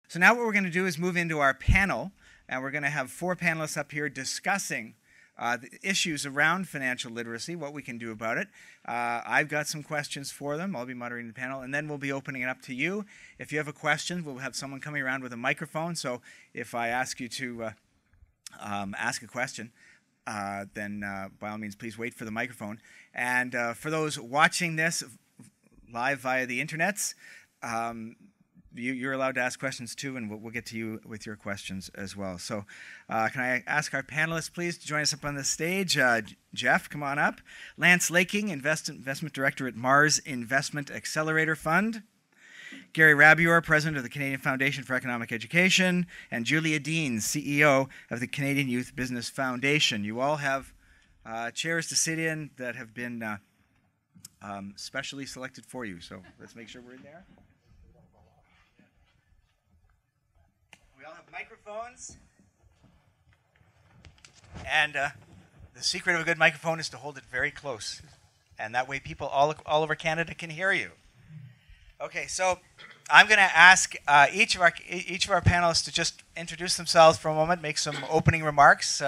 So now what we're going to do is move into our panel, and we're going to have 4 panelists up here discussing the issues around financial literacy, what we can do about it. I've got some questions for them. I'll be moderating the panel, and then we'll be opening it up to you. If you have a question, we'll have someone coming around with a microphone. So if I ask you to ask a question, then by all means, please wait for the microphone. And for those watching this live via the internets, you're allowed to ask questions too, and we'll get to you with your questions as well. So can I ask our panelists, please, to join us up on the stage? Jeff, come on up. Lance Laking, Investment Director at Mars Investment Accelerator Fund. Gary Rabior, President of the Canadian Foundation for Economic Education. And Julia Deans, CEO of the Canadian Youth Business Foundation. You all have chairs to sit in that have been specially selected for you. So let's make sure we're in there. We all have microphones. And the secret of a good microphone is to hold it very close. And that way people all over Canada can hear you. Okay, so I'm going to ask each of our panelists to just introduce themselves for a moment, make some opening remarks,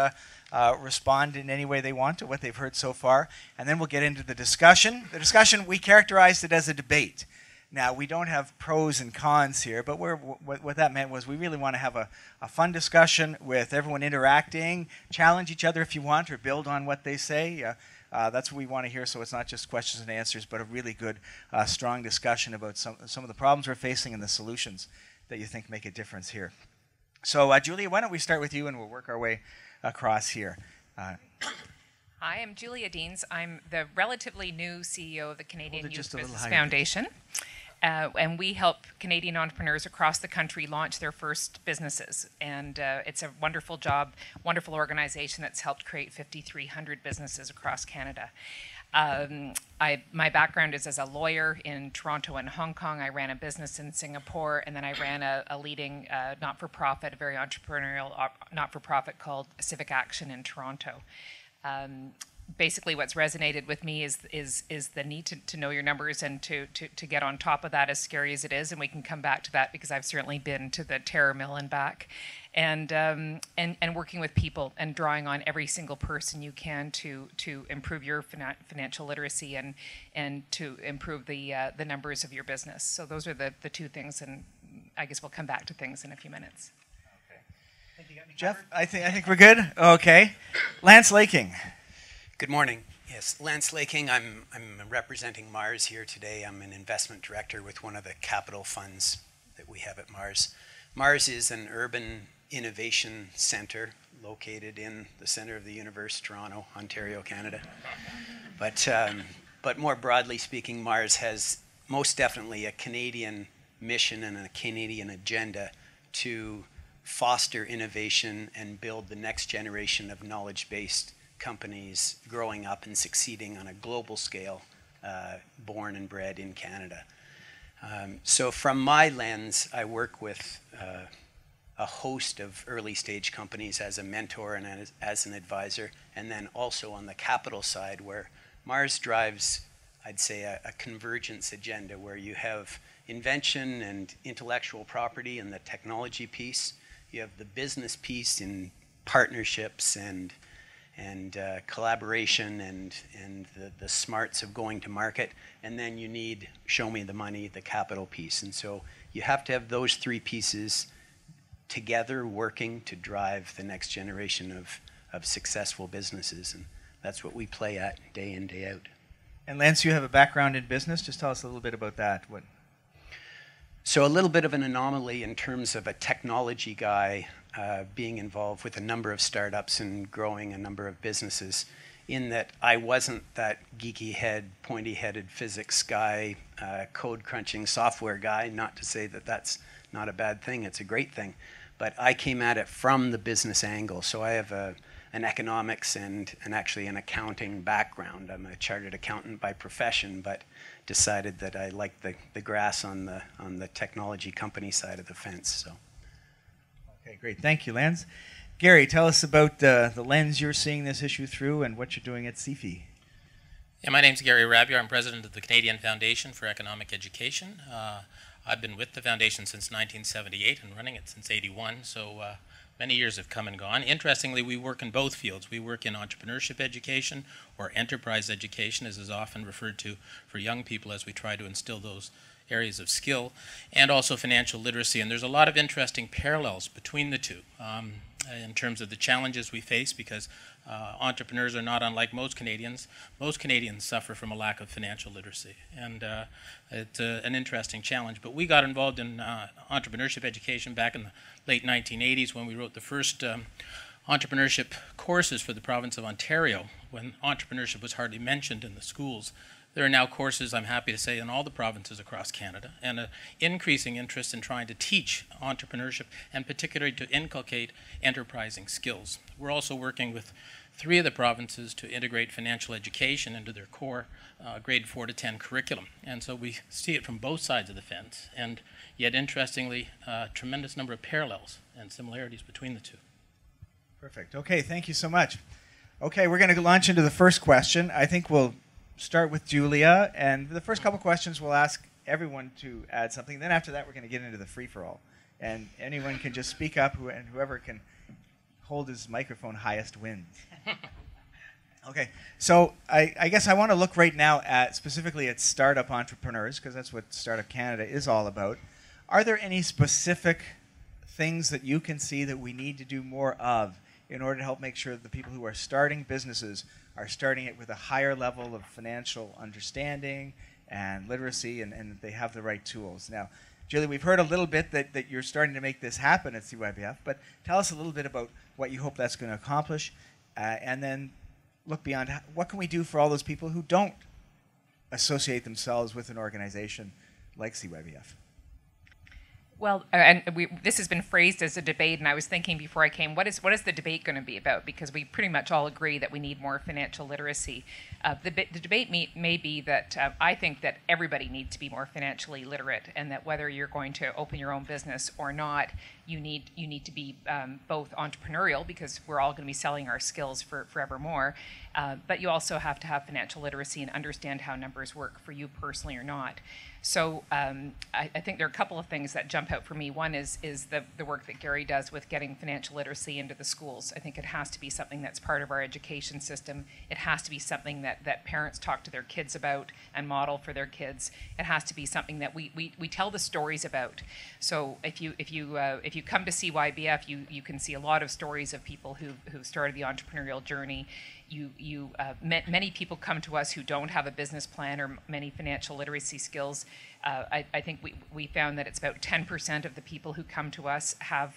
respond in any way they want to what they've heard so far, and then we'll get into the discussion. The discussion, we characterized it as a debate. Now, we don't have pros and cons here, but what that meant was we really want to have a fun discussion with everyone interacting, challenge each other if you want, or build on what they say. That's what we want to hear, so it's not just questions and answers, but a really good, strong discussion about some of the problems we're facing and the solutions that you think make a difference here. So, Julia, why don't we start with you, and we'll work our way across here. Hi, I'm Julia Deans. I'm the relatively new CEO of the Canadian Youth Business Foundation. And we help Canadian entrepreneurs across the country launch their first businesses. And it's a wonderful job, wonderful organization that's helped create 5,300 businesses across Canada. My background is as a lawyer in Toronto and Hong Kong. I ran a business in Singapore, and then I ran a leading not-for-profit, a very entrepreneurial not-for-profit called Civic Action in Toronto. Basically what's resonated with me is the need to know your numbers and to get on top of that, as scary as it is, and we can come back to that because I've certainly been to the terror mill and back, and working with people and drawing on every single person you can to improve your financial literacy and to improve the numbers of your business. So those are the two things, and I guess we'll come back to things in a few minutes. Okay. Think you got me Jeff, I think we're good. Okay, Lance Laking. Good morning. Yes, Lance Laking. I'm representing Mars here today. I'm an investment director with one of the capital funds that we have at Mars. Mars is an urban innovation center located in the center of the universe, Toronto, Ontario, Canada. But more broadly speaking, Mars has most definitely a Canadian mission and a Canadian agenda to foster innovation and build the next generation of knowledge-based companies growing up and succeeding on a global scale, born and bred in Canada. So from my lens, I work with a host of early stage companies as a mentor and as an advisor, and then also on the capital side where Mars drives, I'd say, a convergence agenda where you have invention and intellectual property and the technology piece. You have the business piece in partnerships and collaboration and the smarts of going to market, and then you need show me the money, the capital piece. And so you have to have those three pieces together working to drive the next generation of successful businesses, and that's what we play at day in, day out. And Lance, you have a background in business. Just tell us a little bit about that. So a little bit of an anomaly in terms of a technology guy being involved with a number of startups and growing a number of businesses, in that I wasn't that geeky head, pointy-headed physics guy, code crunching software guy. Not to say that that's not a bad thing, it's a great thing. But I came at it from the business angle. So I have an economics and actually an accounting background. I'm a chartered accountant by profession, but decided that I liked the grass on the technology company side of the fence. So. Okay, great. Thank you, Lance. Gary, tell us about the lens you're seeing this issue through and what you're doing at CFE. Yeah, my name's Gary Rabior. I'm president of the Canadian Foundation for Economic Education. I've been with the foundation since 1978 and running it since 81, so many years have come and gone. Interestingly, we work in both fields. We work in entrepreneurship education, or enterprise education, as is often referred to for young people, as we try to instill those areas of skill, and also financial literacy. And there's a lot of interesting parallels between the two in terms of the challenges we face, because entrepreneurs are not unlike most Canadians. Most Canadians suffer from a lack of financial literacy, and it's an interesting challenge. But we got involved in entrepreneurship education back in the late 1980s when we wrote the first entrepreneurship courses for the province of Ontario, when entrepreneurship was hardly mentioned in the schools. There are now courses, I'm happy to say, in all the provinces across Canada, and an increasing interest in trying to teach entrepreneurship, and particularly to inculcate enterprising skills. We're also working with 3 of the provinces to integrate financial education into their core grade 4 to 10 curriculum. And so we see it from both sides of the fence, and yet interestingly, a tremendous number of parallels and similarities between the two. Perfect. Okay, thank you so much. Okay, we're going to launch into the first question. I think we'll start with Julia, and the first couple questions we'll ask everyone to add something. Then after that, we're going to get into the free-for-all. And anyone can just speak up, and whoever can hold his microphone highest wins. Okay, so I guess I want to look right now at specifically at startup entrepreneurs, because that's what Startup Canada is all about. Are there any specific things that you can see that we need to do more of in order to help make sure that the people who are starting businesses are starting it with a higher level of financial understanding and literacy, and that they have the right tools? Now, Julie, we've heard a little bit that you're starting to make this happen at CYBF, but tell us a little bit about what you hope that's going to accomplish, and then look beyond. What can we do for all those people who don't associate themselves with an organization like CYBF? Well, this has been phrased as a debate, and I was thinking before I came, what is the debate going to be about? Because we pretty much all agree that we need more financial literacy. The debate may be that I think that everybody needs to be more financially literate, and that whether you're going to open your own business or not, you need to be both entrepreneurial, because we're all going to be selling our skills forevermore, but you also have to have financial literacy and understand how numbers work for you personally or not. So I think there are a couple of things that jump out for me. One is the work that Gary does with getting financial literacy into the schools. I think it has to be something that's part of our education system. It has to be something that parents talk to their kids about and model for their kids. It has to be something that we tell the stories about. So if you come to CYBF, you can see a lot of stories of people who've started the entrepreneurial journey. Many people come to us who don't have a business plan or many financial literacy skills. I think we found that it's about 10% of the people who come to us have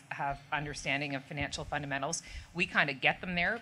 understanding of financial fundamentals. We kind of get them there.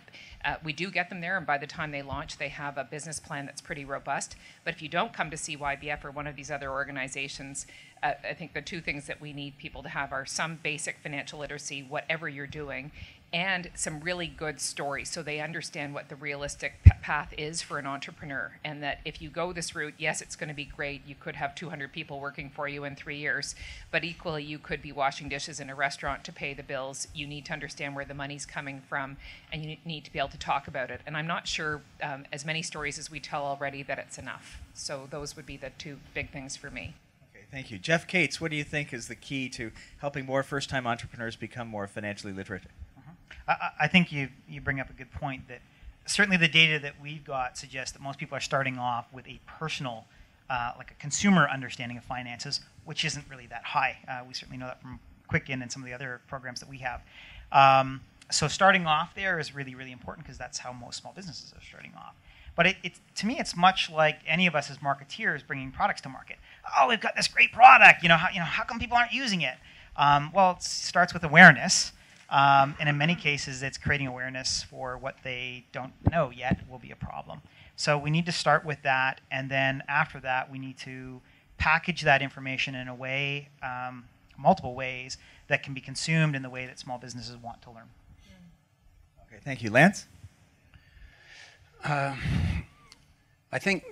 We do get them there, and by the time they launch, they have a business plan that's pretty robust. But if you don't come to CYBF or one of these other organizations, I think the 2 things that we need people to have are some basic financial literacy, whatever you're doing, and some really good stories, so they understand what the realistic path is for an entrepreneur, and that if you go this route, yes, it's going to be great. You could have 200 people working for you in 3 years, but equally you could be washing dishes in a restaurant to pay the bills. You need to understand where the money's coming from, and you need to be able to talk about it. And I'm not sure, as many stories as we tell already, that it's enough. So those would be the 2 big things for me. Okay, thank you. Jeff Cates, what do you think is the key to helping more first-time entrepreneurs become more financially literate? I think you bring up a good point, that certainly the data that we've got suggests that most people are starting off with a personal, like a consumer understanding of finances, which isn't really that high. We certainly know that from Quicken and some of the other programs that we have. So starting off there is really, really important, because that's how most small businesses are starting off. But to me, it's much like any of us as marketeers bringing products to market. Oh, we've got this great product. How come people aren't using it? Well, it starts with awareness. And in many cases, it's creating awareness for what they don't know yet will be a problem. So we need to start with that, and then after that, we need to package that information in a way, multiple ways, that can be consumed in the way that small businesses want to learn. Okay, thank you. Lance? I think,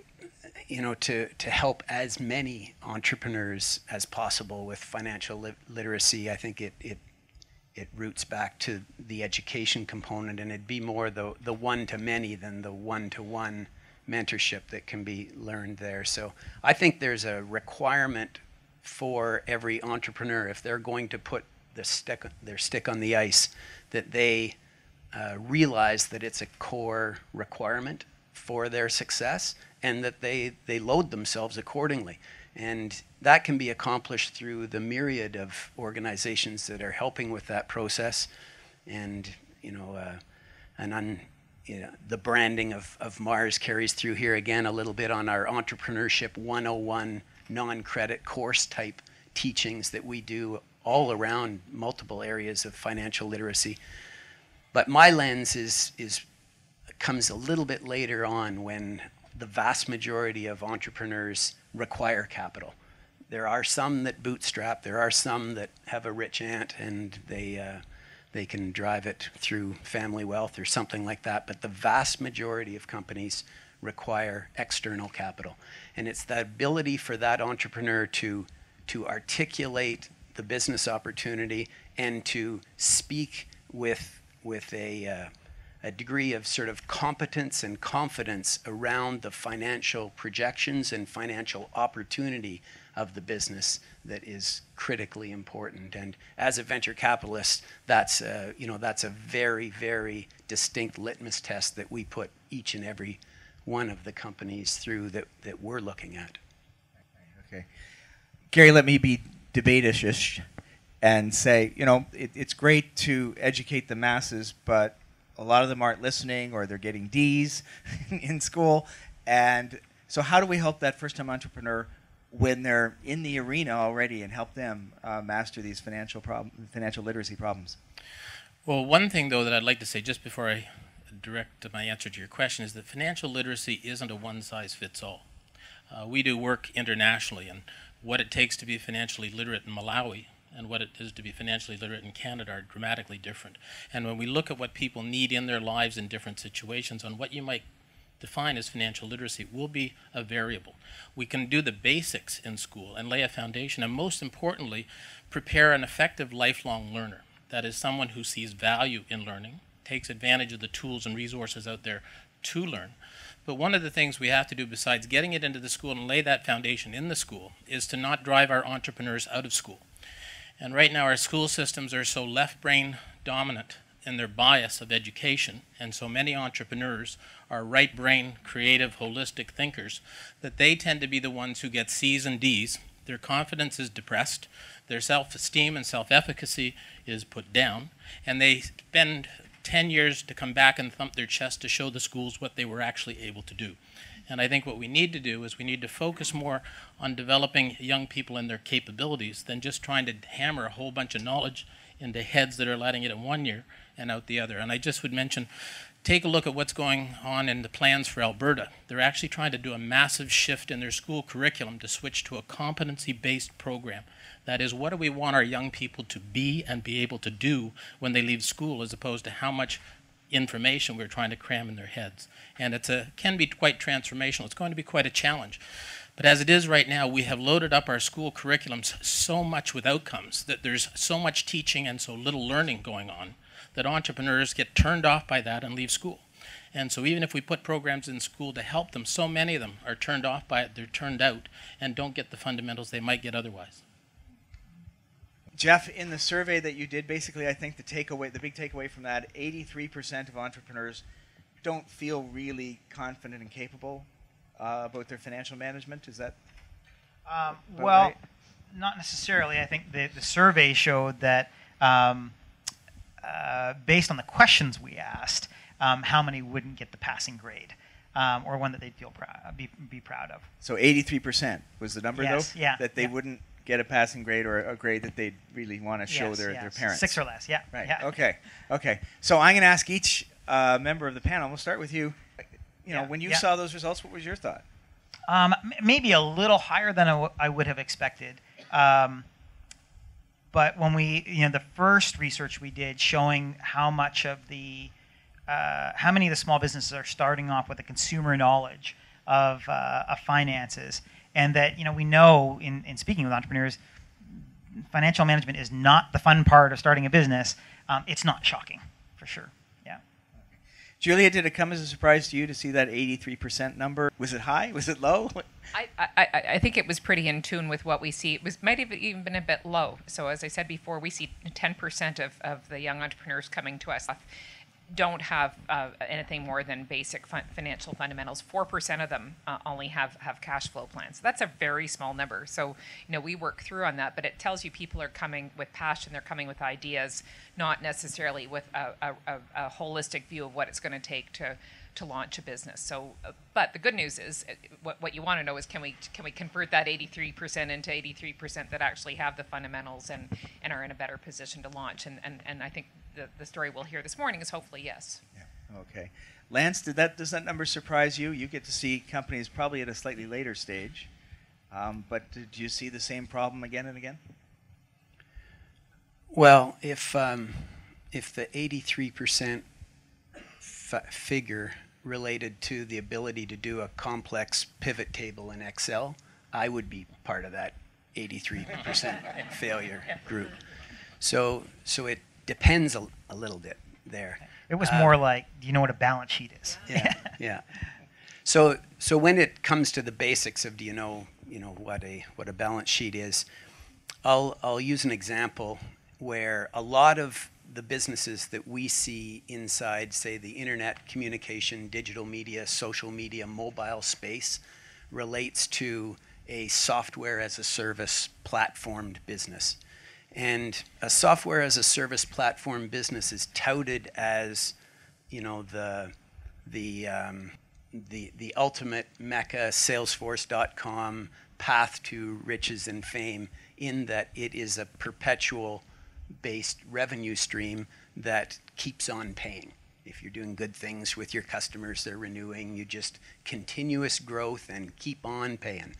to help as many entrepreneurs as possible with financial literacy, I think it roots back to the education component, and it'd be more the one-to-many than the one-to-one mentorship that can be learned there. So I think there's a requirement for every entrepreneur, if they're going to put their stick on the ice, that they realize that it's a core requirement for their success, and that they load themselves accordingly. And that can be accomplished through the myriad of organizations that are helping with that process. And the branding of Mars carries through here again a little bit on our Entrepreneurship 101 non-credit course type teachings that we do all around multiple areas of financial literacy. But my lens comes a little bit later on, when the vast majority of entrepreneurs require capital. There are some that bootstrap, there are some that have a rich aunt and they can drive it through family wealth or something like that, but the vast majority of companies require external capital. And it's the ability for that entrepreneur to articulate the business opportunity and to speak with a degree of sort of competence and confidence around the financial projections and financial opportunity of the business that is critically important. And as a venture capitalist, that's a very, very distinct litmus test that we put each and every one of the companies through that we're looking at. Okay. Gary, let me be debate-ish and say, it's great to educate the masses, but a lot of them aren't listening, or they're getting D's in school. And so how do we help that first-time entrepreneur when they're in the arena already, and help them master these financial literacy problems? Well, one thing, though, that I'd like to say just before I direct my answer to your question is that financial literacy isn't a one-size-fits-all. We do work internationally, and what it takes to be financially literate in Malawi and what it is to be financially literate in Canada are dramatically different. And when we look at what people need in their lives in different situations, on what you might define as financial literacy will be a variable. We can do the basics in school and lay a foundation, and most importantly, prepare an effective lifelong learner. That is someone who sees value in learning, takes advantage of the tools and resources out there to learn. But one of the things we have to do, besides getting it into the school and lay that foundation in the school, is to not drive our entrepreneurs out of school. And right now our school systems are so left brain dominant in their bias of education, and so many entrepreneurs are right brain, creative, holistic thinkers, that they tend to be the ones who get C's and D's. Their confidence is depressed, their self-esteem and self-efficacy is put down, and they spend 10 years to come back and thump their chest to show the schools what they were actually able to do. And I think what we need to do is we need to focus more on developing young people and their capabilities than just trying to hammer a whole bunch of knowledge into heads that are letting it in one year and out the other. And I just would mention, take a look at what's going on in the plans for Alberta. They're actually trying to do a massive shift in their school curriculum to switch to a competency-based program. That is, what do we want our young people to be and be able to do when they leave school, as opposed to how much information we're trying to cram in their heads. And it can be quite transformational. It's going to be quite a challenge. But as it is right now, we have loaded up our school curriculums so much with outcomes that there's so much teaching and so little learning going on that entrepreneurs get turned off by that and leave school. And so even if we put programs in school to help them, so many of them are turned off by it, they're turned out, and don't get the fundamentals they might get otherwise. Jeff, in the survey that you did, basically, I think the big takeaway from that, 83% of entrepreneurs don't feel really confident and capable about their financial management. Is that well, right? Not necessarily. I think the survey showed that based on the questions we asked, how many wouldn't get the passing grade, or one that they'd feel be proud of. So 83% was the number, yes, though? Yeah. That they wouldn't get a passing grade, or a grade that they'd really want to show their parents. 6 or less, yeah. Right, yeah. Okay. So I'm going to ask each member of the panel. We'll start with you. When you saw those results, what was your thought? Maybe a little higher than I would have expected. But when the first research we did showing how much of how many of the small businesses are starting off with a consumer knowledge of finances, and that we know in speaking with entrepreneurs, financial management is not the fun part of starting a business. It's not shocking, for sure. Yeah. Julia, did it come as a surprise to you to see that 83% number? Was it high? Was it low? I think it was pretty in tune with what we see. It might have even been a bit low. So as I said before, we see 10% of the young entrepreneurs coming to us don't have anything more than basic financial fundamentals. 4% of them only have cash flow plans. That's a very small number. So, we work through on that, but it tells you people are coming with passion, they're coming with ideas, not necessarily with a holistic view of what it's going to take to launch a business. So, but the good news is, what you want to know is, can we convert that 83% into 83% that actually have the fundamentals and are in a better position to launch? And I think the story we'll hear this morning is hopefully yes. Yeah. Okay. Lance, does that number surprise you? You get to see companies probably at a slightly later stage, but do you see the same problem again and again? Well, if the 83% figure related to the ability to do a complex pivot table in Excel, I would be part of that 83% failure group. So it depends a little bit there. It was more like, do you know what a balance sheet is? Yeah, yeah. So when it comes to the basics of, do you know what a balance sheet is, I'll use an example where a lot of the businesses that we see inside, say, the internet communication, digital media, social media, mobile space relates to a software as a service platformed business. And a software as a service platform business is touted as, the ultimate mecca, Salesforce.com path to riches and fame, in that it is a perpetual based revenue stream that keeps on paying. If you're doing good things with your customers, they're renewing, you just continuous growth and keep on paying.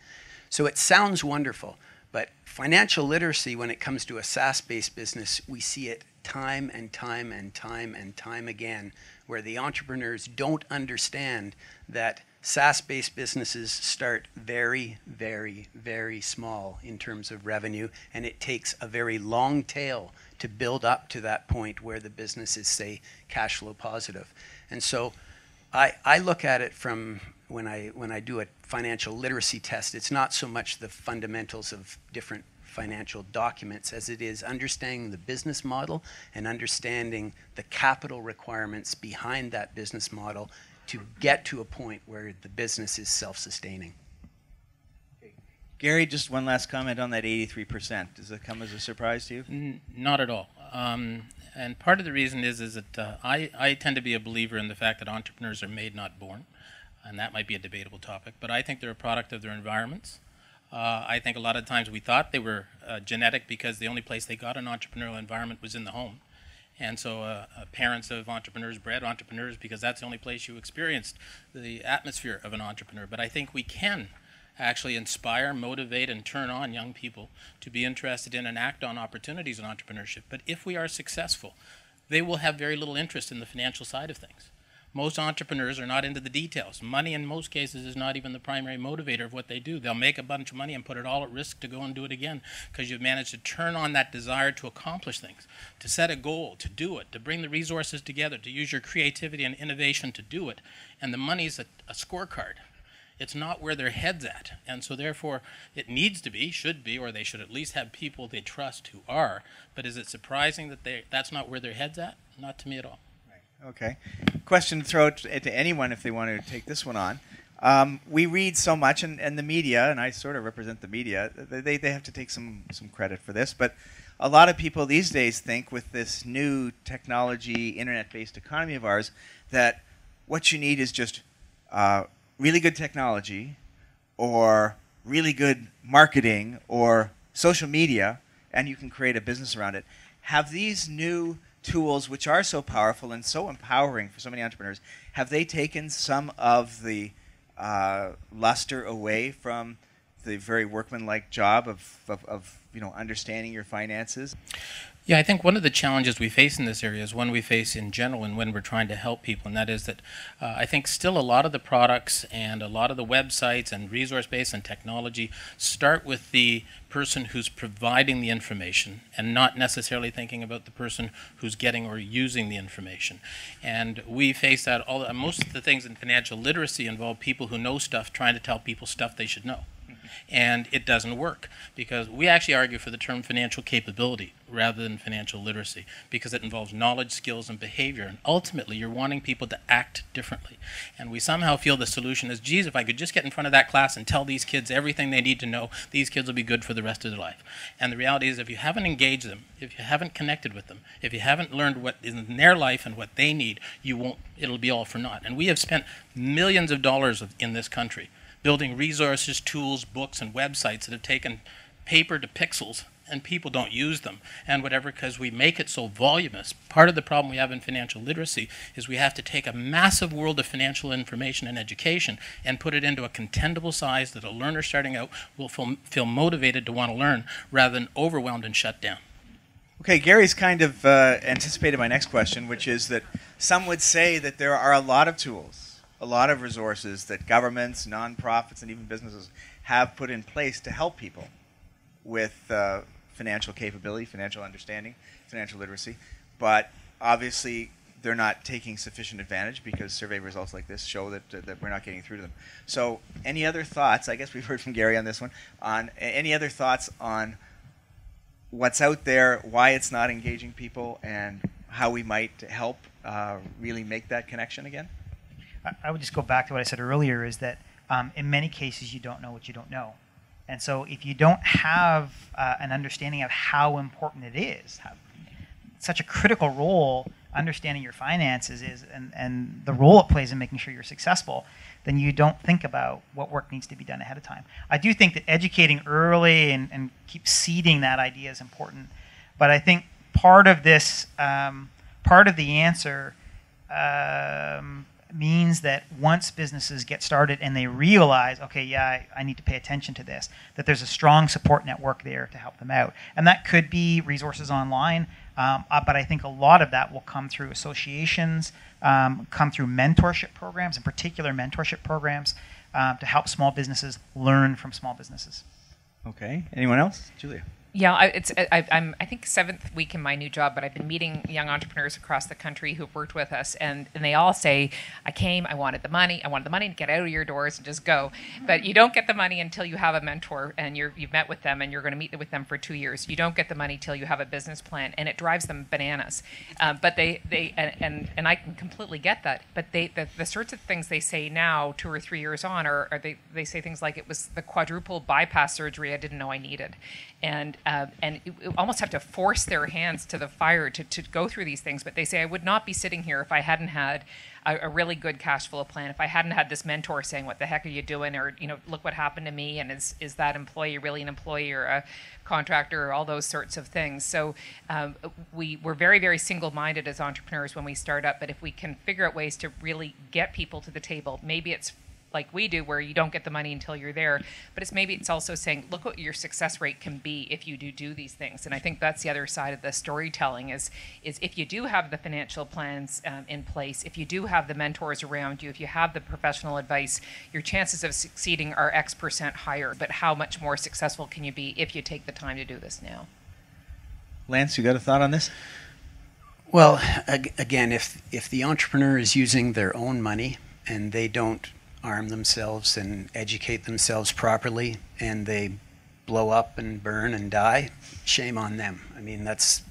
So it sounds wonderful, but financial literacy, when it comes to a SaaS-based business, we see it time and time and time and time again, where the entrepreneurs don't understand that SaaS-based businesses start very, very, very small in terms of revenue, and it takes a very long tail to build up to that point where the business is, say, cash flow positive. And so I look at it from when I do a financial literacy test, it's not so much the fundamentals of different financial documents as it is understanding the business model and understanding the capital requirements behind that business model to get to a point where the business is self-sustaining. Gary, just one last comment on that 83%. Does it come as a surprise to you? Not at all. And part of the reason is that I tend to be a believer in the fact that entrepreneurs are made, not born. And that might be a debatable topic. But I think they're a product of their environments. I think a lot of times we thought they were genetic because the only place they got an entrepreneurial environment was in the home. And so parents of entrepreneurs bred entrepreneurs because that's the only place you experienced the atmosphere of an entrepreneur. But I think we can actually inspire, motivate, and turn on young people to be interested in and act on opportunities in entrepreneurship. But if we are successful, they will have very little interest in the financial side of things. Most entrepreneurs are not into the details. Money in most cases is not even the primary motivator of what they do. They'll make a bunch of money and put it all at risk to go and do it again because you've managed to turn on that desire to accomplish things, to set a goal, to do it, to bring the resources together, to use your creativity and innovation to do it. And the money's a scorecard. It's not where their head's at. And so therefore it needs to be, should be, or they should at least have people they trust who are. But is it surprising that that's not where their head's at? Not to me at all. Okay. Question to throw it to anyone if they want to take this one on. We read so much, and the media, and I sort of represent the media, they have to take some credit for this, but a lot of people these days think with this new technology, internet-based economy of ours, that what you need is just really good technology or really good marketing or social media, and you can create a business around it. Have these new tools, which are so powerful and so empowering for so many entrepreneurs, have they taken some of the luster away from the very workmanlike job of understanding your finances? Yeah, I think one of the challenges we face in this area is one we face in general and when we're trying to help people, and that is that I think still a lot of the products and a lot of the websites and resource base and technology start with the person who's providing the information and not necessarily thinking about the person who's getting or using the information. And we face that most of the things in financial literacy involve people who know stuff trying to tell people stuff they should know. And it doesn't work because we actually argue for the term financial capability rather than financial literacy because it involves knowledge, skills, and behavior. And ultimately, you're wanting people to act differently. And we somehow feel the solution is, geez, if I could just get in front of that class and tell these kids everything they need to know, these kids will be good for the rest of their life. And the reality is if you haven't engaged them, if you haven't connected with them, if you haven't learned what is in their life and what they need, it'll be all for naught. And we have spent millions of dollars in this country building resources, tools, books, and websites that have taken paper to pixels, and people don't use them, and whatever, because we make it so voluminous. Part of the problem we have in financial literacy is we have to take a massive world of financial information and education and put it into a contendable size that a learner starting out will feel motivated to want to learn rather than overwhelmed and shut down. Okay, Gary's kind of anticipated my next question, which is that some would say that there are a lot of tools, a lot of resources that governments, nonprofits, and even businesses have put in place to help people with financial capability, financial understanding, financial literacy. But obviously, they're not taking sufficient advantage because survey results like this show that we're not getting through to them. So any other thoughts? I guess we've heard from Gary on this one. On any other thoughts on what's out there, why it's not engaging people, and how we might help really make that connection again? I would just go back to what I said earlier, is that in many cases you don't know what you don't know. And so if you don't have an understanding of how important it is, such a critical role understanding your finances is, and the role it plays in making sure you're successful, then you don't think about what work needs to be done ahead of time. I do think that educating early and keep seeding that idea is important. But I think part of this, part of the answer means that once businesses get started and they realize, okay, yeah, I need to pay attention to this, that there's a strong support network there to help them out. And that could be resources online, but I think a lot of that will come through associations, come through mentorship programs, in particular mentorship programs, to help small businesses learn from small businesses. Okay. Anyone else? Julia. Yeah, I'm I think 7th week in my new job, but I've been meeting young entrepreneurs across the country who've worked with us, and they all say, I wanted the money to get out of your doors and just go. But you don't get the money until you have a mentor and you've met with them and you're going to meet with them for 2 years. You don't get the money till you have a business plan, and it drives them bananas. But they I can completely get that. But the sorts of things they say now, 2 or 3 years on, are they say things like, it was the quadruple bypass surgery I didn't know I needed. And you almost have to force their hands to the fire to go through these things. But they say, I would not be sitting here if I hadn't had a really good cash flow plan, if I hadn't had this mentor saying, what the heck are you doing? Or, look what happened to me. And is that employee really an employee or a contractor, or all those sorts of things. So we're very, very single-minded as entrepreneurs when we start up. But if we can figure out ways to really get people to the table, maybe it's like we do, where you don't get the money until you're there, but maybe it's also saying, look what your success rate can be if you do these things. And I think that's the other side of the storytelling is if you do have the financial plans in place, if you do have the mentors around you, if you have the professional advice, your chances of succeeding are X% higher. But how much more successful can you be if you take the time to do this now? Lance, you got a thought on this? Well, again, if the entrepreneur is using their own money and they don't arm themselves and educate themselves properly, and they blow up and burn and die, shame on them. I mean, that's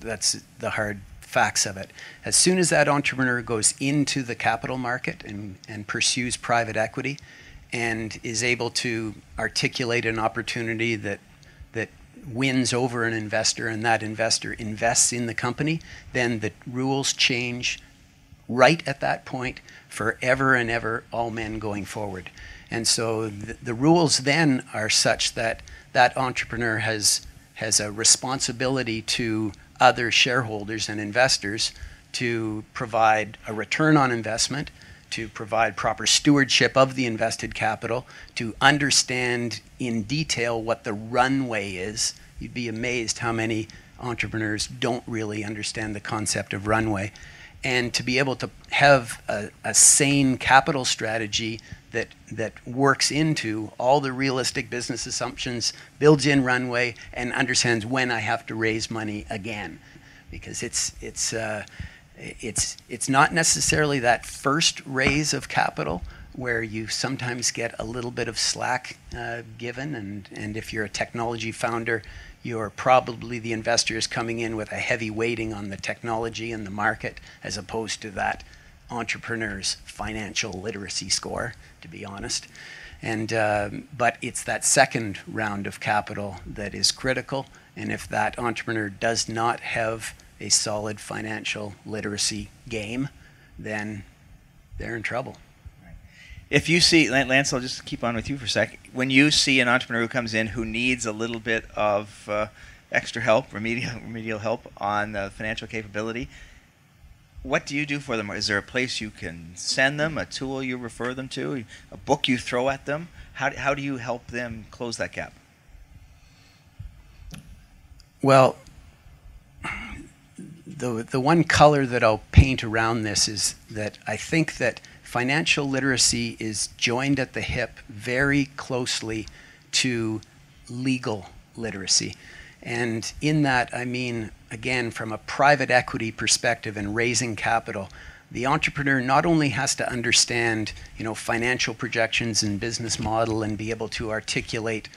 the hard facts of it. As soon as that entrepreneur goes into the capital market and pursues private equity and is able to articulate an opportunity that wins over an investor, and that investor invests in the company, then the rules change right at that point, forever and ever, all men going forward. And so the rules then are such that that entrepreneur has a responsibility to other shareholders and investors to provide a return on investment, to provide proper stewardship of the invested capital, to understand in detail what the runway is. You'd be amazed how many entrepreneurs don't really understand the concept of runway. And to be able to have a sane capital strategy that works into all the realistic business assumptions, builds in runway, and understands when I have to raise money again. Because it's not necessarily that first raise of capital where you sometimes get a little bit of slack given, and if you're a technology founder, you're probably the investors coming in with a heavy weighting on the technology and the market, as opposed to that entrepreneur's financial literacy score, to be honest. And but it's that second round of capital that is critical, and if that entrepreneur does not have a solid financial literacy game, then they're in trouble. If you see, Lance, I'll just keep on with you for a sec. When you see an entrepreneur who comes in who needs a little bit of extra help, remedial help on financial capability, what do you do for them? Is there a place you can send them, a tool you refer them to, a book you throw at them? How do you help them close that gap? Well, the one color that I'll paint around this is that I think that financial literacy is joined at the hip very closely to legal literacy. And in that, I mean, again, from a private equity perspective and raising capital, the entrepreneur not only has to understand, financial projections and business model and be able to articulate,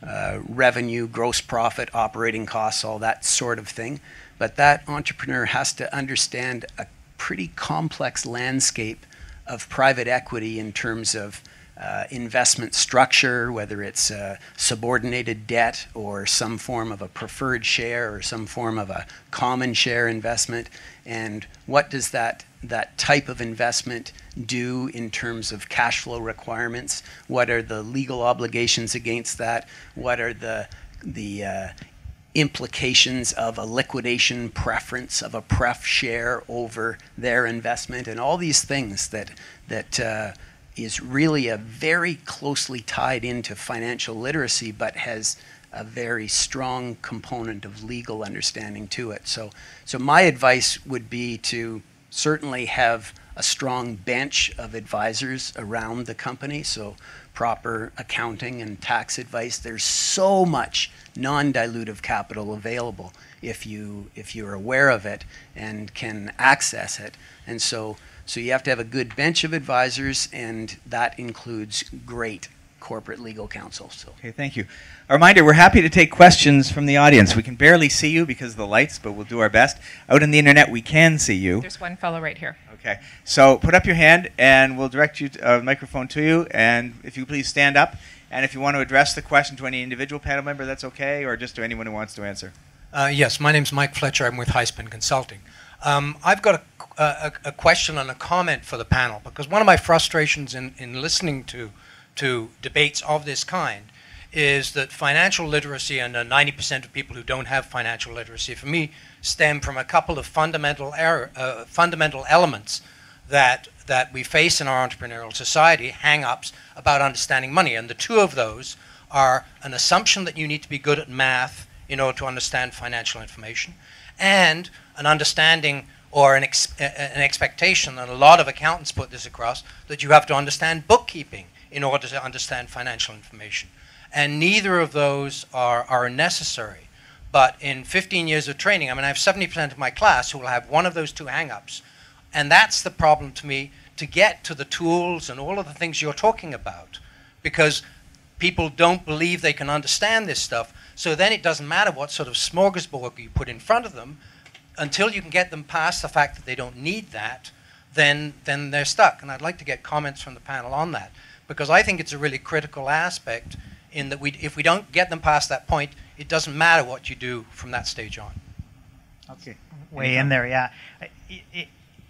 revenue, gross profit, operating costs, all that sort of thing, but that entrepreneur has to understand a pretty complex landscape of private equity in terms of investment structure, whether it's subordinated debt or some form of a preferred share or some form of a common share investment, and what does that type of investment do in terms of cash flow requirements? What are the legal obligations against that? What are the implications of a liquidation preference of a pref share over their investment, and all these things that is really a very closely tied into financial literacy, but has a very strong component of legal understanding to it. So my advice would be to certainly have a strong bench of advisors around the company, so proper accounting and tax advice. There's so much non-dilutive capital available if you're aware of it and can access it. And so you have to have a good bench of advisors, and that includes great corporate legal counsel. So. Okay, thank you. A reminder, we're happy to take questions from the audience. We can barely see you because of the lights, but we'll do our best. Out on the internet, we can see you. There's one fellow right here. Okay, so put up your hand, and we'll direct you a microphone to you, and if you please stand up, and if you want to address the question to any individual panel member, that's okay, or just to anyone who wants to answer. Yes, my name's Mike Fletcher. I'm with Highspin Consulting. I've got a question and a comment for the panel, because one of my frustrations in listening to debates of this kind is that financial literacy, and 90% of people who don't have financial literacy, for me, stem from a couple of fundamental elements that we face in our entrepreneurial society, hang-ups about understanding money. And the two of those are an assumption that you need to be good at math in order to understand financial information, and an understanding or an expectation, and a lot of accountants put this across, that you have to understand bookkeeping in order to understand financial information. And neither of those are necessary. But in 15 years of training, I mean, I have 70% of my class who will have one of those two hang-ups. And that's the problem to me, to get to the tools and all of the things you're talking about, because people don't believe they can understand this stuff. So then it doesn't matter what sort of smorgasbord you put in front of them, until you can get them past the fact that they don't need that, then they're stuck. And I'd like to get comments from the panel on that, because I think it's a really critical aspect in that if we don't get them past that point, it doesn't matter what you do from that stage on. Okay. Way in there, yeah.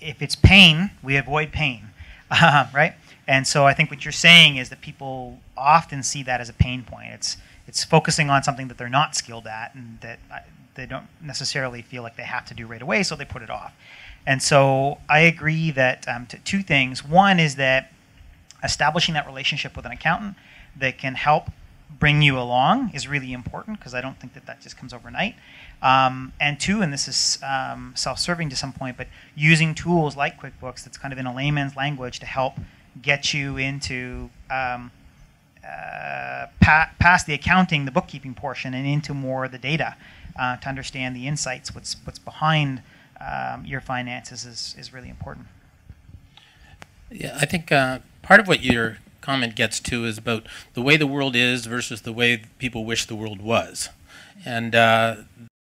If it's pain, we avoid pain, right? And so I think what you're saying is that people often see that as a pain point. It's focusing on something that they're not skilled at, and that they don't necessarily feel like they have to do right away, so they put it off. And so I agree that two things. One is that establishing that relationship with an accountant that can help bring you along is really important, because I don't think that just comes overnight. And two, and this is self-serving to some point, but using tools like QuickBooks that's kind of in a layman's language to help get you into past the accounting, the bookkeeping portion, and into more of the data to understand the insights, what's behind your finances is really important. Yeah, I think part of what your comment gets to is about the way the world is versus the way people wish the world was. And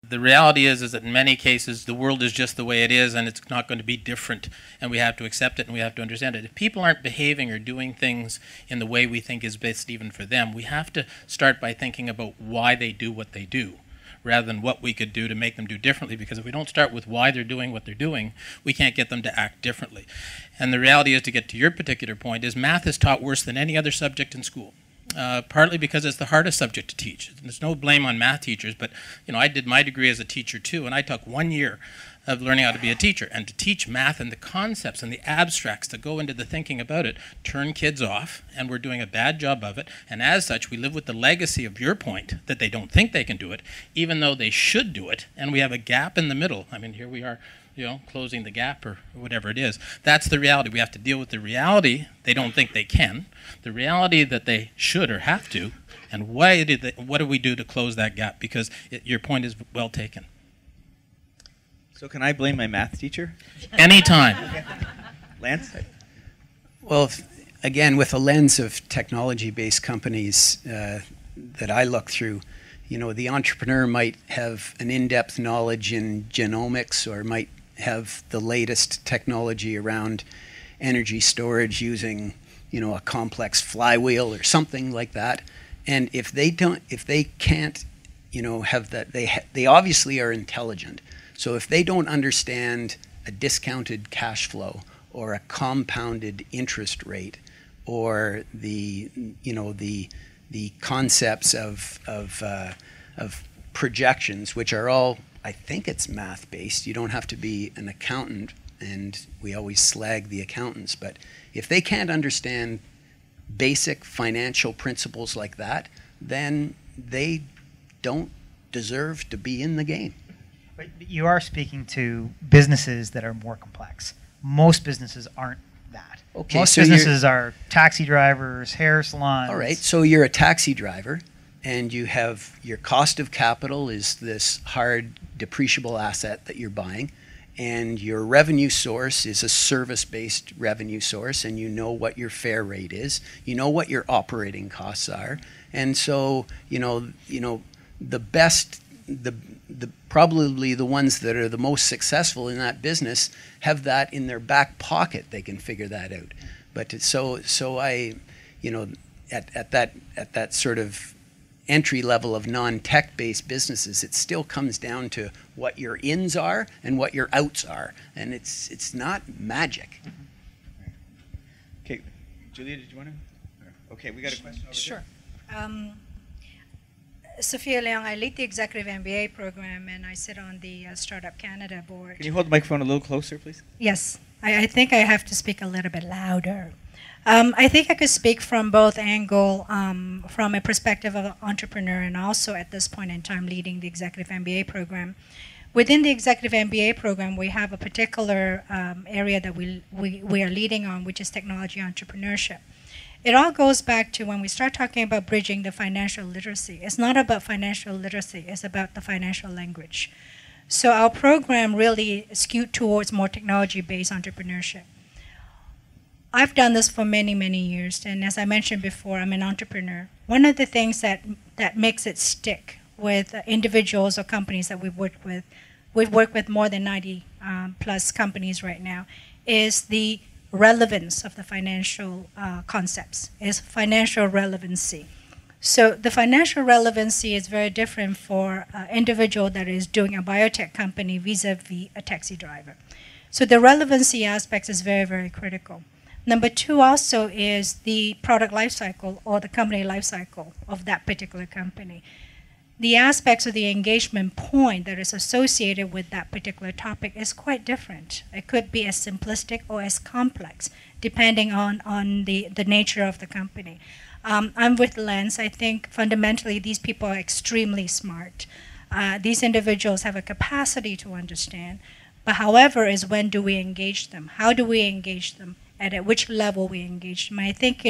the reality is that in many cases the world is just the way it is, and it's not going to be different, and we have to accept it and we have to understand it. If people aren't behaving or doing things in the way we think is best even for them, we have to start by thinking about why they do what they do, rather than what we could do to make them do differently, because if we don't start with why they're doing what they're doing, we can't get them to act differently. And the reality is, to get to your particular point, is math is taught worse than any other subject in school. Partly because it's the hardest subject to teach. There's no blame on math teachers, but I did my degree as a teacher too, and I took 1 year of learning how to be a teacher. And to teach math and the concepts and the abstracts that go into the thinking about it turn kids off, and we're doing a bad job of it. And as such, we live with the legacy of your point that they don't think they can do it, even though they should do it, and we have a gap in the middle. I mean, here we are, closing the gap or whatever it is. That's the reality. We have to deal with the reality they don't think they can, the reality that they should or have to, and what do we do to close that gap? Because your point is well taken. So can I blame my math teacher? Anytime. Okay. Lance? Well, again, with a lens of technology-based companies that I look through, the entrepreneur might have an in-depth knowledge in genomics, or might have the latest technology around energy storage using, a complex flywheel or something like that. And if they can't, have that, they obviously are intelligent. So if they don't understand a discounted cash flow or a compounded interest rate, or the concepts of projections, which are all, I think it's math-based. You don't have to be an accountant, and we always slag the accountants. But if they can't understand basic financial principles like that, then they don't deserve to be in the game. But you are speaking to businesses that are more complex. Most businesses aren't that. Okay, most so businesses are taxi drivers, hair salons. All right, so you're a taxi driver, and you have your cost of capital is this hard depreciable asset that you're buying, and your revenue source is a service-based revenue source, and you know what your fare rate is, you know what your operating costs are, and so the best, probably the ones that are the most successful in that business have that in their back pocket. They can figure that out. But so I, at that sort of entry level of non-tech based businesses, it still comes down to what your ins are and what your outs are, and it's not magic. Okay, Julia, did you want to? Okay, we got a question over Sure. Sophia Leong, I lead the Executive MBA program, and I sit on the Startup Canada board. Can you hold the microphone a little closer, please? Yes, I think I have to speak a little bit louder. I think I could speak from both angles, from a perspective of an entrepreneur, and also at this point in time leading the Executive MBA program. Within the Executive MBA program, we have a particular area that we are leading on, which is technology entrepreneurship. It all goes back to when we start talking about bridging the financial literacy. It's not about financial literacy, it's about the financial language. So our program really skewed towards more technology-based entrepreneurship. I've done this for many, many years, and as I mentioned before, I'm an entrepreneur. One of the things that makes it stick with individuals or companies that we've worked with more than 90 plus companies right now, is the relevance of the financial concepts, is financial relevancy. So the financial relevancy is very different for an individual that is doing a biotech company vis-a-vis a taxi driver. So the relevancy aspect is very, very critical. Number two also is the product lifecycle or the company lifecycle of that particular company. The aspects of the engagement point that is associated with that particular topic is quite different. It could be as simplistic or as complex, depending on the nature of the company. I'm with Lance. I think fundamentally these people are extremely smart. These individuals have a capacity to understand. But however is when do we engage them? How do we engage them? And at which level we engage them? I think,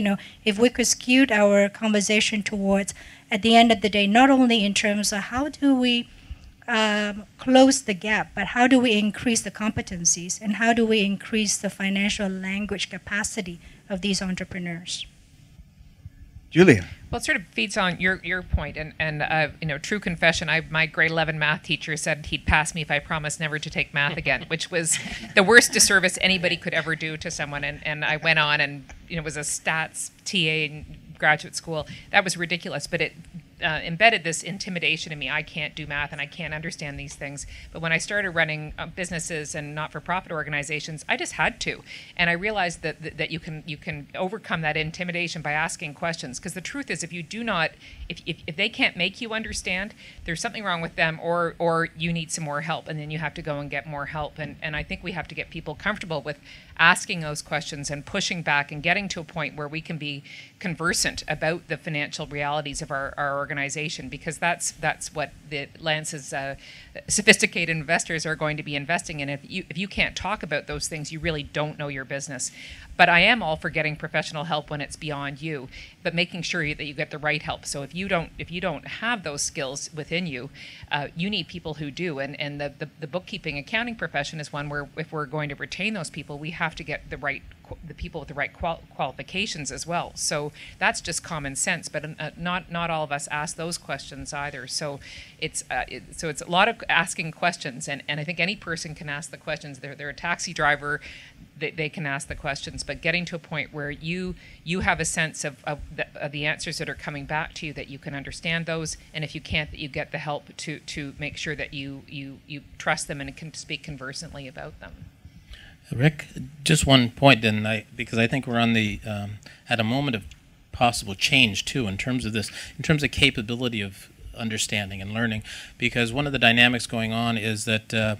if we could skew our conversation towards, at the end of the day, not only in terms of how do we close the gap, but how do we increase the competencies and how do we increase the financial language capacity of these entrepreneurs? Julia. Well, it sort of feeds on your point, and true confession. My grade 11 math teacher said he'd pass me if I promised never to take math again, which was the worst disservice anybody could ever do to someone. And I went on and was a stats TA in graduate school. That was ridiculous, but it embedded this intimidation in me. I can't do math and I can't understand these things. But when I started running businesses and not-for-profit organizations, I just had to. And I realized that you can overcome that intimidation by asking questions. Because the truth is, if you do not, if they can't make you understand, there's something wrong with them, or you need some more help, and then you have to go and get more help. And I think we have to get people comfortable with asking those questions and pushing back and getting to a point where we can be conversant about the financial realities of our organization, because that's what the Lance's sophisticated investors are going to be investing in. If you can't talk about those things, you really don't know your business. But I am all for getting professional help when it's beyond you, but making sure that you get the right help. So if you don't have those skills within you, you need people who do. And the bookkeeping accounting profession is one where if we're going to retain those people, we have to get the people with the right qualifications as well. So that's just common sense. But not all of us ask those questions either. So it's a lot of asking questions, and I think any person can ask the questions. They're a taxi driver. They can ask the questions, but getting to a point where you have a sense of the answers that are coming back to you, that you can understand those, and if you can't, that you get the help to make sure that you trust them and can speak conversantly about them. Rick, just one point, because I think we're on at a moment of possible change too in terms of capability of understanding and learning, because one of the dynamics going on is that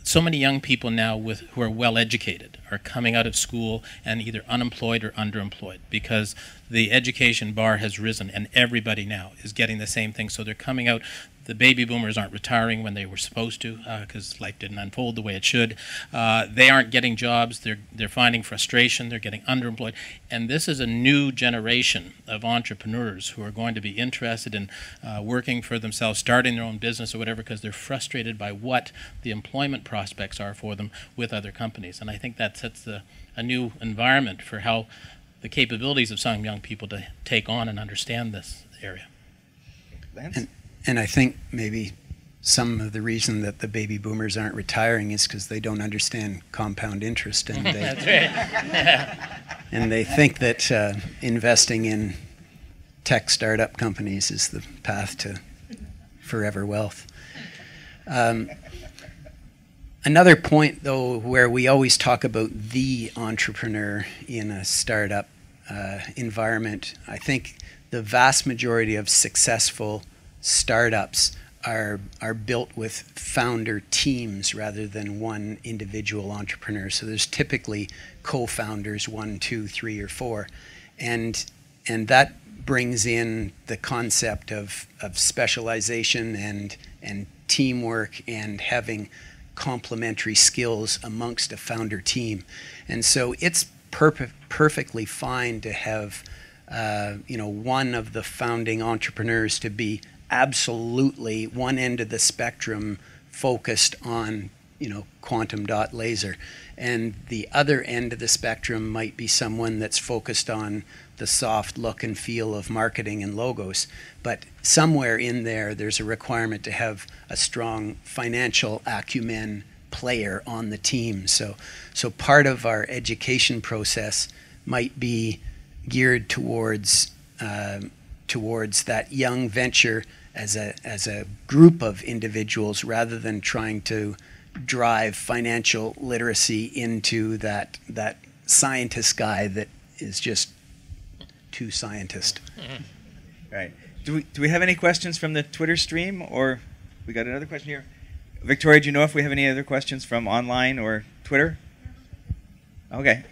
so many young people now who are well educated are coming out of school and either unemployed or underemployed, because the education bar has risen and everybody now is getting the same thing. So they're coming out. The baby boomers aren't retiring when they were supposed to, because life didn't unfold the way it should. They aren't getting jobs. They're finding frustration. They're getting underemployed. And this is a new generation of entrepreneurs who are going to be interested in working for themselves, starting their own business or whatever, because they're frustrated by what the employment prospects are for them with other companies. And I think that sets a new environment for how the capabilities of some young people to take on and understand this area. Lance? And I think maybe some of the reason that the baby boomers aren't retiring is because they don't understand compound interest, and That's right. and they think that investing in tech startup companies is the path to forever wealth. Another point, though, where we always talk about the entrepreneur in a startup environment, I think the vast majority of successful startups are built with founder teams rather than one individual entrepreneur. So there's typically co-founders, 1, 2, 3, or 4, and that brings in the concept of specialization and teamwork and having complementary skills amongst a founder team. And so it's perfectly fine to have one of the founding entrepreneurs to be absolutely one end of the spectrum focused on quantum dot laser, and the other end of the spectrum might be someone that's focused on the soft look and feel of marketing and logos. But somewhere in there's a requirement to have a strong financial acumen player on the team. So part of our education process might be geared towards that young venture as a group of individuals, rather than trying to drive financial literacy into that scientist guy that is just too scientist. Right. Do we have any questions from the Twitter stream, or we got another question here? Victoria, do you know if we have any other questions from online or Twitter? Okay.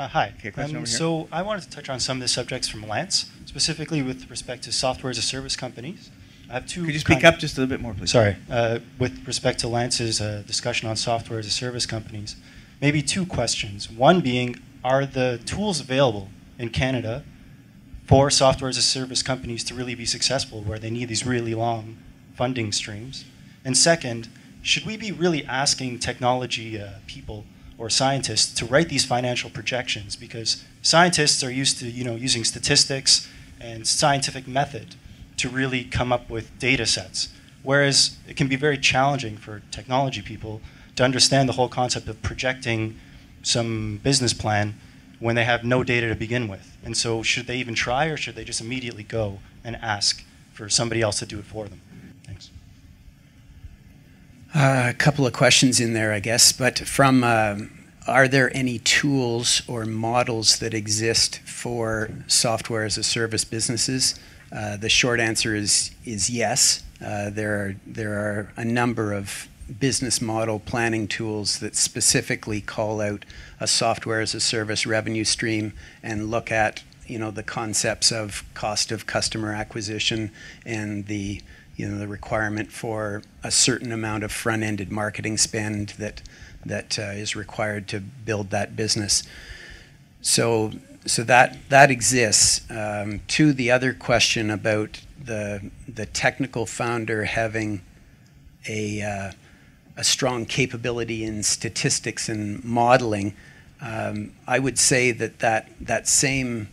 Hi. Okay, question over here. So I wanted to touch on some of the subjects from Lance, specifically with respect to software as a service companies. I have two. Could you speak up just a little bit more, please? Sorry. With respect to Lance's discussion on software as a service companies, maybe two questions. One being, are the tools available in Canada for software as a service companies to really be successful, where they need these really long funding streams? And second, should we be really asking technology people or scientists to write these financial projections? Because scientists are used to using statistics and scientific method to really come up with data sets, whereas it can be very challenging for technology people to understand the whole concept of projecting some business plan when they have no data to begin with. And so should they even try, or should they just immediately go and ask for somebody else to do it for them? Thanks. A couple of questions in there, I guess, but from are there any tools or models that exist for software as a service businesses? The short answer is yes. There are a number of business model planning tools that specifically call out a software as a service revenue stream and look at the concepts of cost of customer acquisition and the requirement for a certain amount of front-ended marketing spend that is required to build that business. So that exists. To the other question about the technical founder having a strong capability in statistics and modeling, I would say that same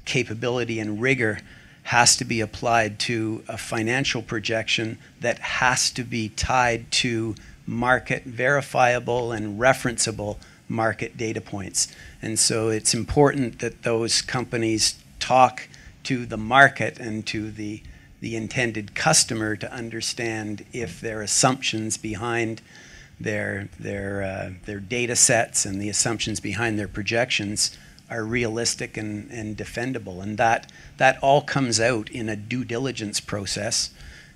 capability and rigor has to be applied to a financial projection that has to be tied to market verifiable and referenceable market data points. And so it's important that those companies talk to the market and to the intended customer to understand if their assumptions behind their data sets and the assumptions behind their projections are realistic and defendable. And that all comes out in a due diligence process.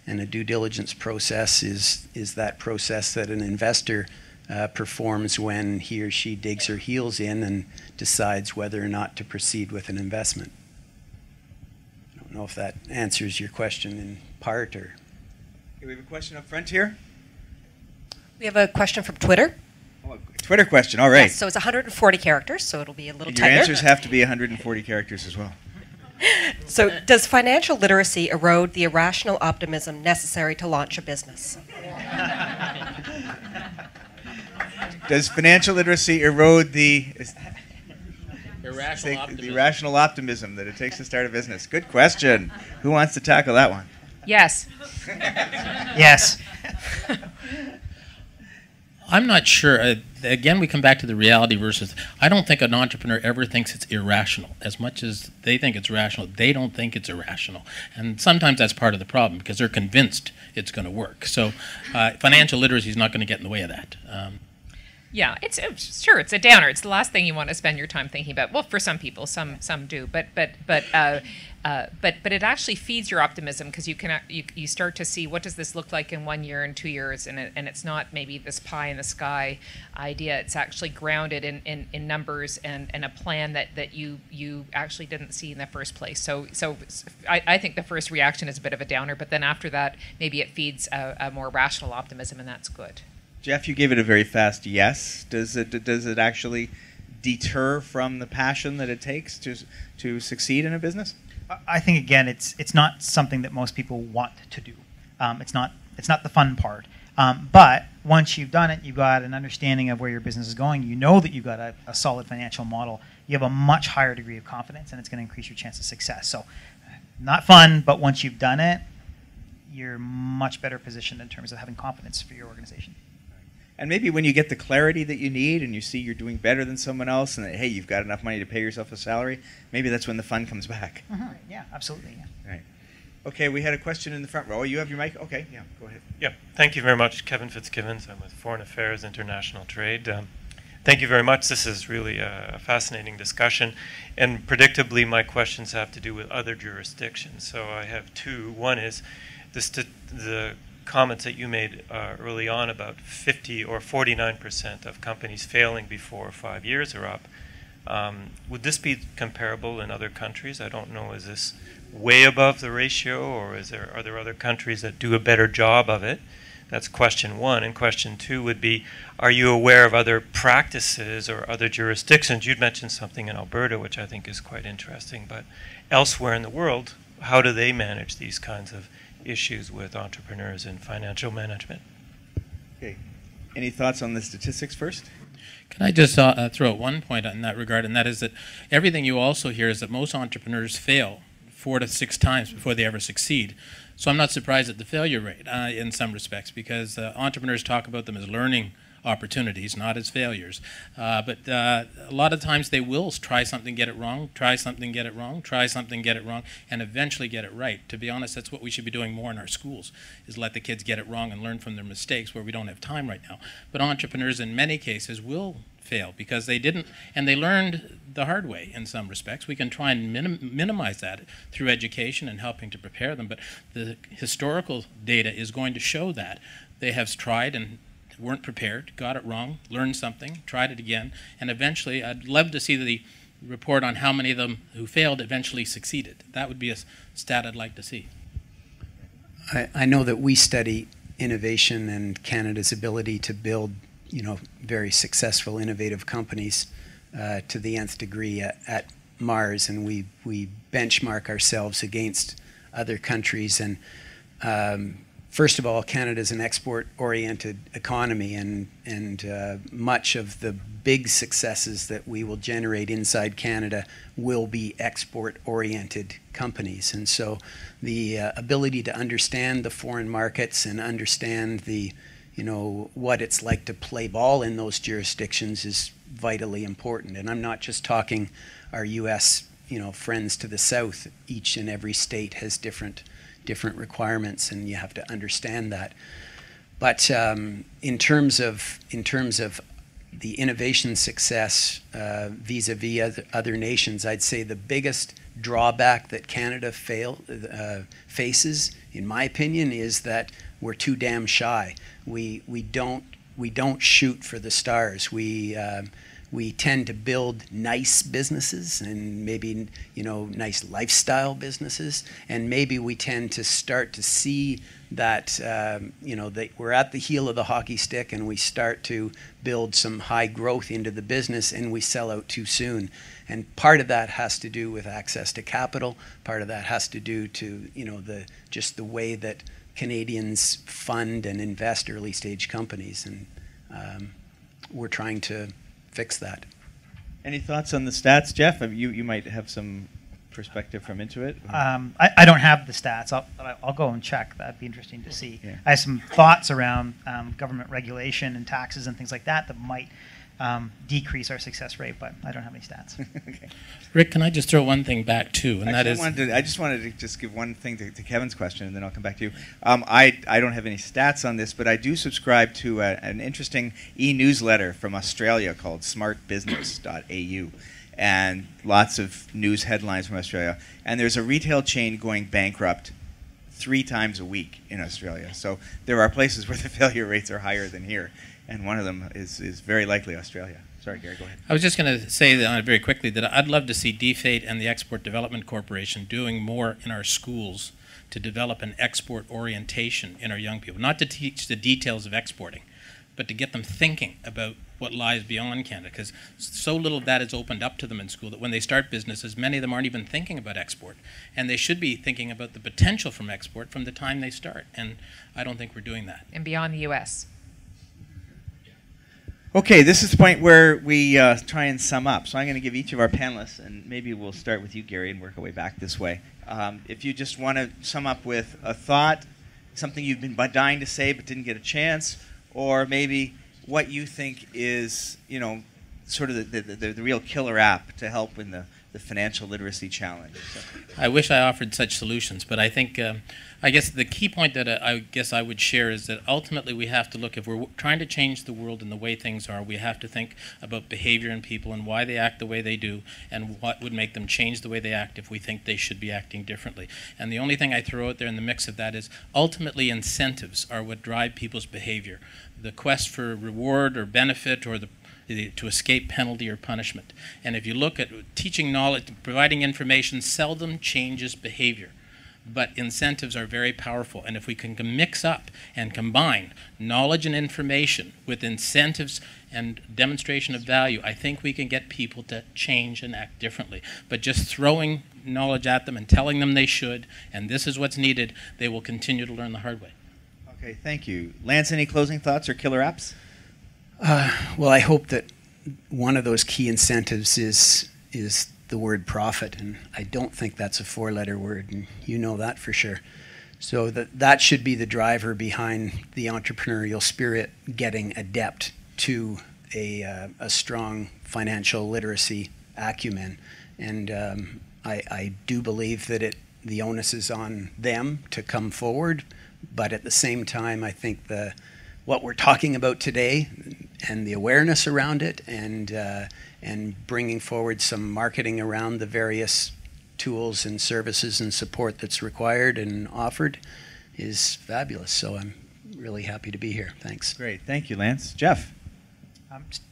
And a due diligence process is that process that an investor performs when he or she digs her heels in and decides whether or not to proceed with an investment. I don't know if that answers your question in part or... Okay, we have a question up front here. We have a question from Twitter. Oh, Twitter question, all right. Yes, so it's 140 characters, so it'll be a little and tighter. Your answers have to be 140 characters as well. So does financial literacy erode the irrational optimism necessary to launch a business? Does financial literacy erode the irrational optimism that it takes to start a business? Good question. Who wants to tackle that one? Yes. Yes. I'm not sure. Again, we come back to the reality versus... I don't think an entrepreneur ever thinks it's irrational. As much as they think it's rational, they don't think it's irrational. And sometimes that's part of the problem because they're convinced it's going to work. So financial literacy is not going to get in the way of that. Yeah, it's a downer. It's the last thing you want to spend your time thinking about. Well, for some people, some do, but it actually feeds your optimism because you start to see what does this look like in 1 year and 2 years, and it's not maybe this pie in the sky idea. It's actually grounded in numbers and a plan that you actually didn't see in the first place. So I think the first reaction is a bit of a downer, but then after that, maybe it feeds a more rational optimism, and that's good. Jeff, you gave it a very fast yes. Does it actually deter from the passion that it takes to succeed in a business? I think again, it's not something that most people want to do. It's not the fun part. But once you've done it, you've got an understanding of where your business is going. You know that you've got a solid financial model. You have a much higher degree of confidence, and it's going to increase your chance of success. So, not fun, but once you've done it, you're much better positioned in terms of having confidence for your organization. And maybe when you get the clarity that you need and you see you're doing better than someone else and that, hey, you've got enough money to pay yourself a salary, maybe that's when the fun comes back. Mm-hmm. Yeah, absolutely. Yeah. Right. Okay, we had a question in the front row. Oh, you have your mic? Okay, yeah, go ahead. Yeah, thank you very much. Kevin Fitzgibbons. I'm with Foreign Affairs International Trade. Thank you very much. This is really a fascinating discussion. And predictably, my questions have to do with other jurisdictions. So I have two. One is the comments that you made early on about 50 or 49% of companies failing before 5 years are up. Would this be comparable in other countries? I don't know. Is this way above the ratio, or are there other countries that do a better job of it? That's question one. And question two would be, are you aware of other practices or other jurisdictions? You'd mentioned something in Alberta, which I think is quite interesting, but elsewhere in the world, how do they manage these kinds of issues with entrepreneurs in financial management? Okay. Any thoughts on the statistics first? Can I just throw out one point in that regard, and that is that everything you also hear is that most entrepreneurs fail 4 to 6 times before they ever succeed. So I'm not surprised at the failure rate in some respects, because entrepreneurs talk about them as learning opportunities, not as failures. But a lot of times they will try something, get it wrong, try something, get it wrong, try something, get it wrong, and eventually get it right. To be honest, that's what we should be doing more in our schools, is let the kids get it wrong and learn from their mistakes, where we don't have time right now. But entrepreneurs in many cases will fail because they didn't, and they learned the hard way in some respects. We can try and minimize that through education and helping to prepare them, but the historical data is going to show that they have tried and weren't prepared, got it wrong, learned something, tried it again, and eventually, I'd love to see the report on how many of them who failed eventually succeeded. That would be a stat I'd like to see. I know that we study innovation and Canada's ability to build, very successful, innovative companies to the nth degree at Mars, and we benchmark ourselves against other countries. And first of all, Canada is an export-oriented economy, and much of the big successes that we will generate inside Canada will be export-oriented companies. And so the ability to understand the foreign markets and understand the, what it's like to play ball in those jurisdictions is vitally important. And I'm not just talking our U.S. Friends to the south. Each and every state has different requirements, and you have to understand that. But in terms of the innovation success vis-a-vis other nations, I'd say the biggest drawback that Canada faces, in my opinion, is that we're too damn shy. We don't shoot for the stars. We tend to build nice businesses and maybe, nice lifestyle businesses. And maybe we tend to start to see that, that we're at the heel of the hockey stick, and we start to build some high growth into the business, and we sell out too soon. And part of that has to do with access to capital. Part of that has to do to, just the way that Canadians fund and invest early stage companies. And we're trying to fix that. Any thoughts on the stats, Jeff? You might have some perspective from Intuit. I don't have the stats. I'll go and check. That'd be interesting to see. Yeah. I have some thoughts around government regulation and taxes and things like that might decrease our success rate, but I don't have any stats. Okay. Rick, can I just throw one thing back too? And I just wanted to give one thing to Kevin's question, and then I'll come back to you. I don't have any stats on this, but I do subscribe to an interesting e-newsletter from Australia called smartbusiness.au, and lots of news headlines from Australia. And there's a retail chain going bankrupt 3 times a week in Australia. So there are places where the failure rates are higher than here, and one of them is very likely Australia. Sorry, Gary, go ahead. I was just going to say that, very quickly, that I'd love to see DFATE and the Export Development Corporation doing more in our schools to develop an export orientation in our young people. Not to teach the details of exporting, but to get them thinking about what lies beyond Canada, because so little of that is opened up to them in school that when they start businesses, many of them aren't even thinking about export. And they should be thinking about the potential from export from the time they start. And I don't think we're doing that. And beyond the U.S. Okay, this is the point where we try and sum up. So I'm going to give each of our panelists, and maybe we'll start with you, Gary, and work our way back this way. If you just want to sum up with a thought, something you've been dying to say but didn't get a chance, or maybe what you think is, sort of the real killer app to help in the financial literacy challenge. So. I wish I offered such solutions, but I think, I guess the key point that I would share is that ultimately we have to look, if we're trying to change the world and the way things are, we have to think about behavior in people and why they act the way they do, and what would make them change the way they act if we think they should be acting differently. And the only thing I throw out there in the mix of that is ultimately incentives are what drive people's behavior. The quest for reward or benefit or the to escape penalty or punishment. And if you look at teaching knowledge, providing information seldom changes behavior. But incentives are very powerful. And if we can mix up and combine knowledge and information with incentives and demonstration of value, I think we can get people to change and act differently. But just throwing knowledge at them and telling them they should, and this is what's needed, they will continue to learn the hard way. Okay, thank you. Lance, any closing thoughts or killer apps? Well, I hope that one of those key incentives is the word profit, and I don't think that's a four-letter word, and you know that for sure. So that should be the driver behind the entrepreneurial spirit getting adept to a strong financial literacy acumen. And I do believe that the onus is on them to come forward, but at the same time, I think what we're talking about today and the awareness around it and bringing forward some marketing around the various tools and services and support that's required and offered is fabulous. So I'm really happy to be here. Thanks. Great. Thank you, Lance. Jeff?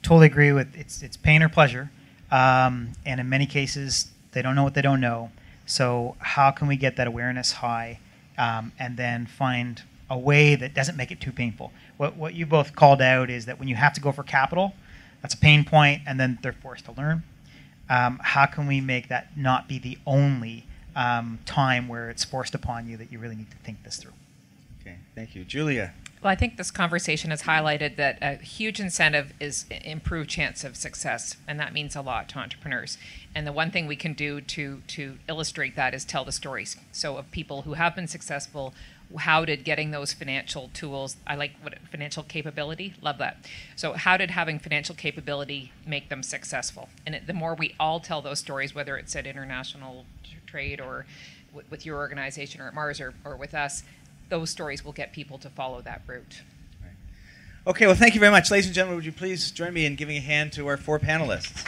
Totally agree with it's pain or pleasure. And in many cases, they don't know what they don't know. So how can we get that awareness high and then find a way that doesn't make it too painful? What you both called out is that when you have to go for capital, that's a pain point, and then they're forced to learn. How can we make that not be the only time where it's forced upon you that you really need to think this through? Okay, thank you. Julia? Well, I think this conversation has highlighted that a huge incentive is improved chance of success, and that means a lot to entrepreneurs. And the one thing we can do to illustrate that is tell the stories. So of people who have been successful, how did getting those financial tools, I like financial capability, love that. So how did having financial capability make them successful? And the more we all tell those stories, whether it's at international trade or with your organization or at Mars or with us, those stories will get people to follow that route. Right. Okay, well, thank you very much. Ladies and gentlemen, would you please join me in giving a hand to our four panelists?